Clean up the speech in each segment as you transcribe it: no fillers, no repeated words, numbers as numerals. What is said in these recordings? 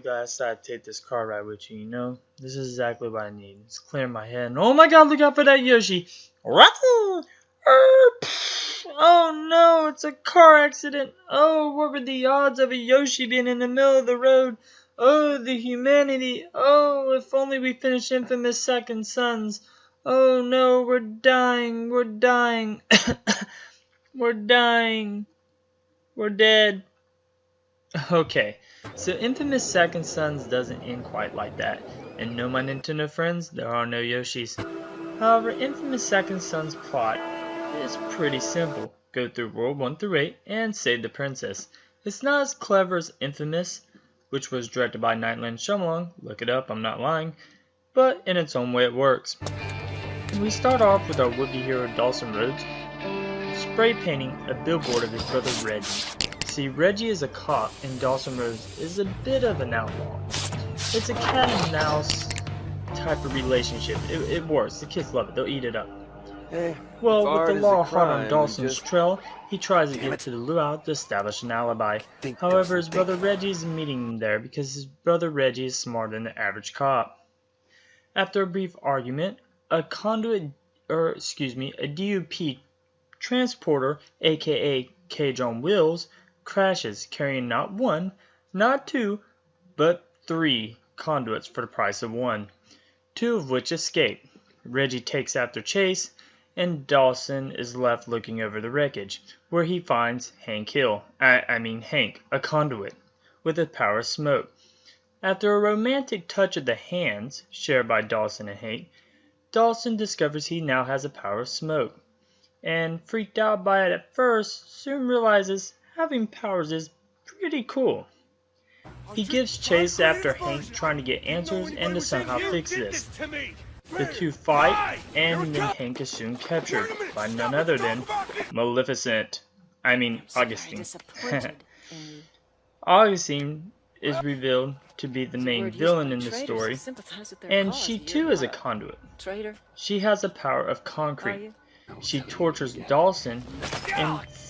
glad I decided to take this car ride with you, you know? This is exactly what I need. It's clearing my head. And oh my god, look out for that Yoshi! Rattle! Oh no, it's a car accident! Oh, what were the odds of a Yoshi being in the middle of the road? Oh, the humanity! Oh, if only we finish Infamous Second Sons! Oh no, we're dying! We're dying! We're dying! We're dead! Okay, so Infamous Second Sons doesn't end quite like that, and no my Nintendo friends, there are no Yoshis. However, Infamous Second Sons plot is pretty simple. Go through World 1 through 8 and save the princess. It's not as clever as Infamous, which was directed by Nightland Shyamalan, look it up, I'm not lying, but in its own way it works. We start off with our would-be hero Dawson Rhodes spray painting a billboard of his brother Reggie. See, Reggie is a cop and Dawson Rhodes is a bit of an outlaw. It's a cat and mouse type of relationship. It works. The kids love it. They'll eat it up. Hey, well, with the law hot on Dawson's trail, he tries to get to the luau to establish an alibi. However, his brother Reggie is meeting him there because his brother Reggie is smarter than the average cop. After a brief argument, a DUP transporter, aka Cage on Wheels, crashes carrying not one, not two, but 3 conduits for the price of 1, 2 of which escape. Reggie takes after chase, and Dawson is left looking over the wreckage, where he finds Hank, a conduit, with the power of smoke. After a romantic touch of the hands, shared by Dawson and Hank, Dawson discovers he now has the power of smoke, and freaked out by it at first, soon realizes having powers is pretty cool. He gives chase after Hank trying to get answers and to somehow fix this. The two fight, and then Hank is soon captured by none other than Augustine. Augustine is revealed to be the main villain in the story, and she too is a conduit. She has the power of concrete. She tortures Dawson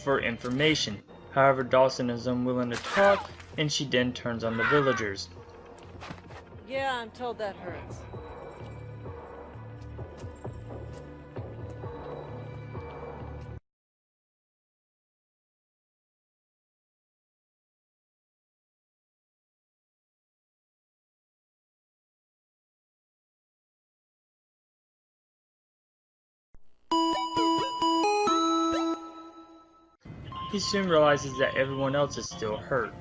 for information. However, Dawson is unwilling to talk, and she then turns on the villagers. Yeah, I'm told that hurts. He soon realizes that everyone else is still hurt.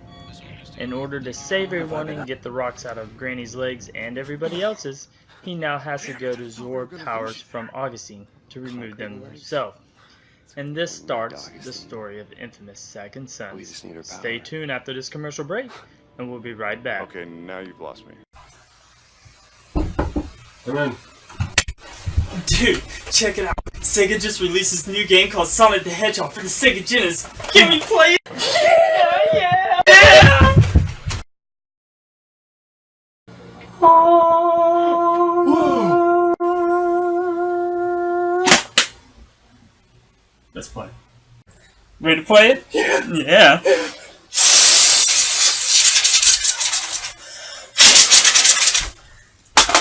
In order to save everyone and get the rocks out of Granny's legs and everybody else's, he now has to go to absorb powers from Augustine to remove them himself. And this starts the story of Infamous Second Sons. Stay tuned after this commercial break, and we'll be right back. Okay, now you've lost me. Come in. Dude, check it out. Sega just released this new game called Sonic the Hedgehog for the Sega Genesis. Can we play it? Yeah! Oh. Let's play. Ready to play it? Yeah.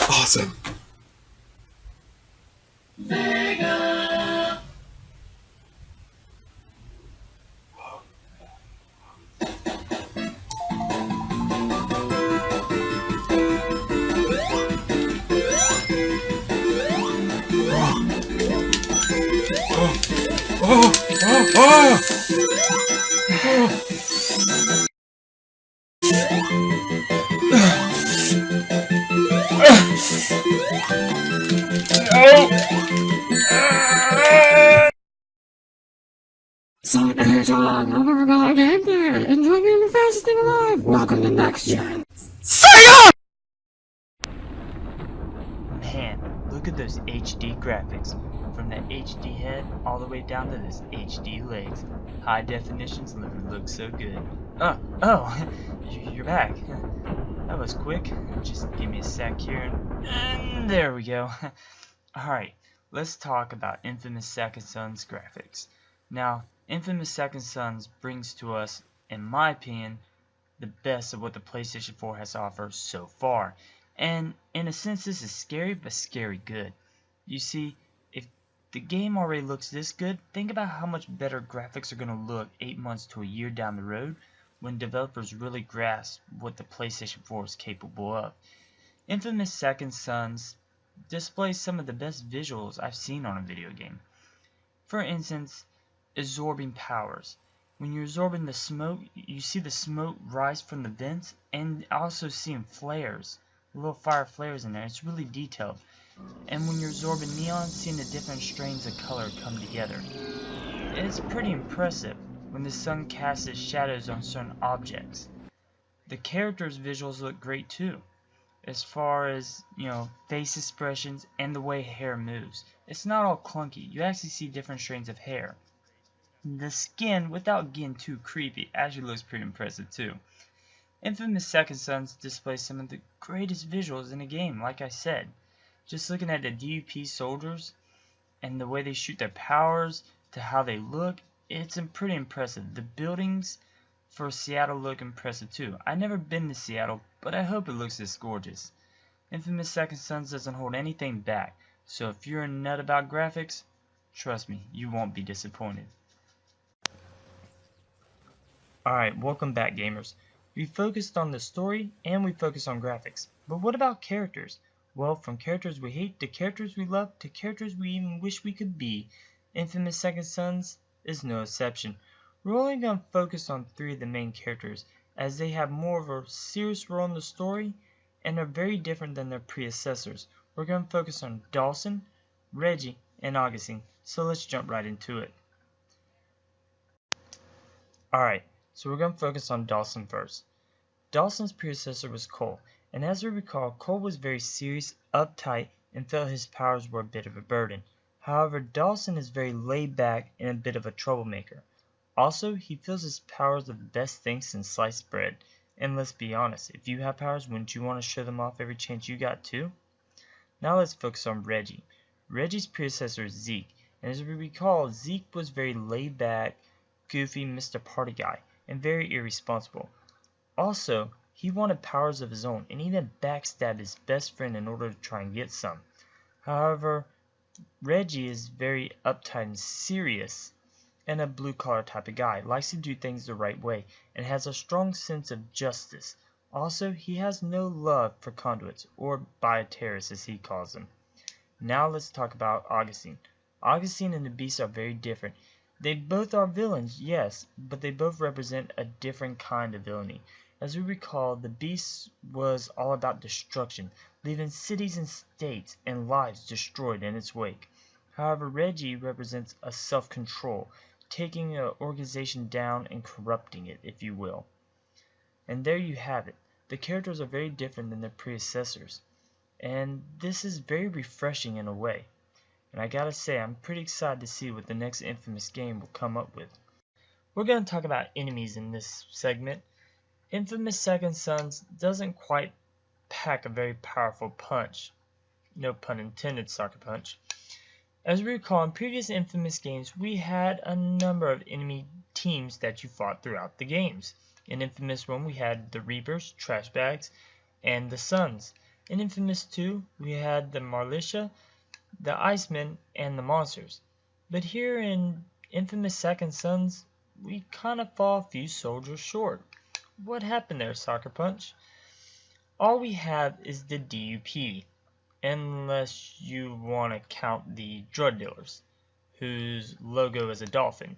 Awesome. Sonic the Hedgehog, over and over again, enjoy being the fastest thing alive. Welcome to Next Gen. Sega! Man, look at those HD graphics. From that HD head all the way down to this HD legs. High definitions never look so good. Oh, you're back. That was quick. Just give me a sec here, and there we go. Alright, let's talk about Infamous Second Sons graphics. Now, Infamous Second Sons brings to us, in my opinion, the best of what the PlayStation 4 has to offer so far. And in a sense, this is scary, but scary good. You see, if the game already looks this good, think about how much better graphics are going to look 8 months to a year down the road when developers really grasp what the PlayStation 4 is capable of. Infamous Second Sons displays some of the best visuals I've seen on a video game. For instance, absorbing powers. When you're absorbing the smoke, you see the smoke rise from the vents, and also seeing flares, little fire flares in there. It's really detailed. And when you're absorbing neon, seeing the different strains of color come together. It's pretty impressive when the sun casts its shadows on certain objects. The characters' visuals look great too, as far as, face expressions and the way hair moves. It's not all clunky. You actually see different strains of hair. The skin, without getting too creepy, actually looks pretty impressive too. Infamous Second Sons displays some of the greatest visuals in the game, like I said. Just looking at the DUP soldiers and the way they shoot their powers to how they look, it's pretty impressive. The buildings for Seattle look impressive too. I've never been to Seattle, but I hope it looks this gorgeous. Infamous Second Sons doesn't hold anything back, so if you're a nut about graphics, trust me, you won't be disappointed. Alright, welcome back gamers. We focused on the story and we focused on graphics, but what about characters? Well, from characters we hate to characters we love to characters we even wish we could be, Infamous Second Sons is no exception. We're only going to focus on 3 of the main characters, as they have more of a serious role in the story and are very different than their predecessors. We're going to focus on Dawson, Reggie, and Augustine, so let's jump right into it. Alright, so we're going to focus on Dawson first. Dawson's predecessor was Cole, and as we recall, Cole was very serious, uptight, and felt his powers were a bit of a burden. However, Dawson is very laid back and a bit of a troublemaker. Also, he feels his powers are the best thing since sliced bread. And let's be honest, if you have powers, wouldn't you want to show them off every chance you got too? Now let's focus on Reggie. Reggie's predecessor is Zeke, and as we recall, Zeke was very laid back, goofy Mr. Party Guy, and very irresponsible. Also, he wanted powers of his own, and even backstabbed his best friend in order to try and get some. However, Reggie is very uptight and serious, and a blue-collar type of guy, likes to do things the right way, and has a strong sense of justice. Also, he has no love for conduits, or bioterrorists as he calls them. Now let's talk about Augustine. Augustine and the Beast are very different. They both are villains, yes, but they both represent a different kind of villainy. As we recall, the Beast was all about destruction, leaving cities and states and lives destroyed in its wake. However, Reggie represents a self-control, taking an organization down and corrupting it, if you will. And there you have it. The characters are very different than their predecessors, and this is very refreshing in a way. And I gotta say, I'm pretty excited to see what the next Infamous game will come up with. We're going to talk about enemies in this segment. Infamous Second Sons doesn't quite pack a very powerful punch. No pun intended, Sucker Punch. As we recall, in previous Infamous games, we had a number of enemy teams that you fought throughout the games. In Infamous 1, we had the Reapers, Trash Bags, and the Suns. In Infamous 2, we had the Militia, the Icemen, and the Monsters. But here in Infamous Second Sons, we kind of fall a few soldiers short. What happened there, Sucker Punch? All we have is the DUP. Unless you want to count the drug dealers, whose logo is a dolphin.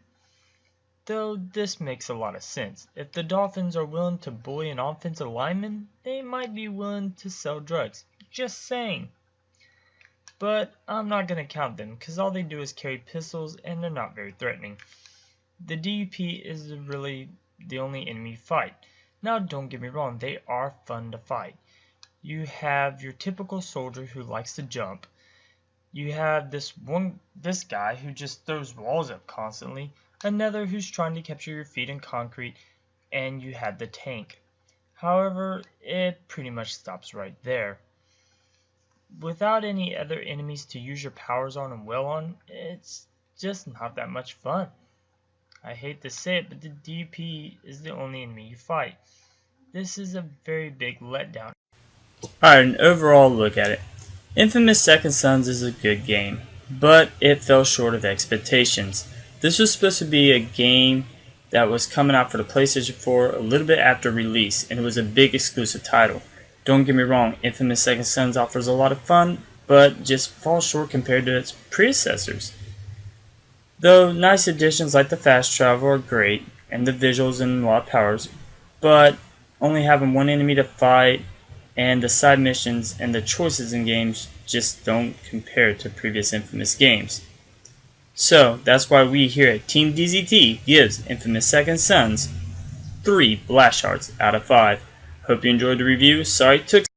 Though this makes a lot of sense. If the Dolphins are willing to bully an offensive lineman, they might be willing to sell drugs. Just saying. But I'm not going to count them, because all they do is carry pistols and they're not very threatening. The DUP is really the only enemy you fight. Now don't get me wrong, they are fun to fight. You have your typical soldier who likes to jump. You have this guy who just throws walls up constantly. Another who's trying to capture your feet in concrete. And you have the tank. However, it pretty much stops right there. Without any other enemies to use your powers on and well on, it's just not that much fun. I hate to say it, but the DP is the only enemy you fight. This is a very big letdown. Alright, an overall look at it. Infamous Second Sons is a good game, but it fell short of expectations. This was supposed to be a game that was coming out for the PlayStation 4 a little bit after release, and it was a big exclusive title. Don't get me wrong, Infamous Second Sons offers a lot of fun, but just falls short compared to its predecessors. Though nice additions like the fast travel are great, and the visuals and a lot of powers, but only having one enemy to fight, and the side missions and the choices in games just don't compare to previous Infamous games. So that's why we here at Team DZT gives Infamous Second Sons 3 Blast Hearts out of 5. Hope you enjoyed the review. Sorry it took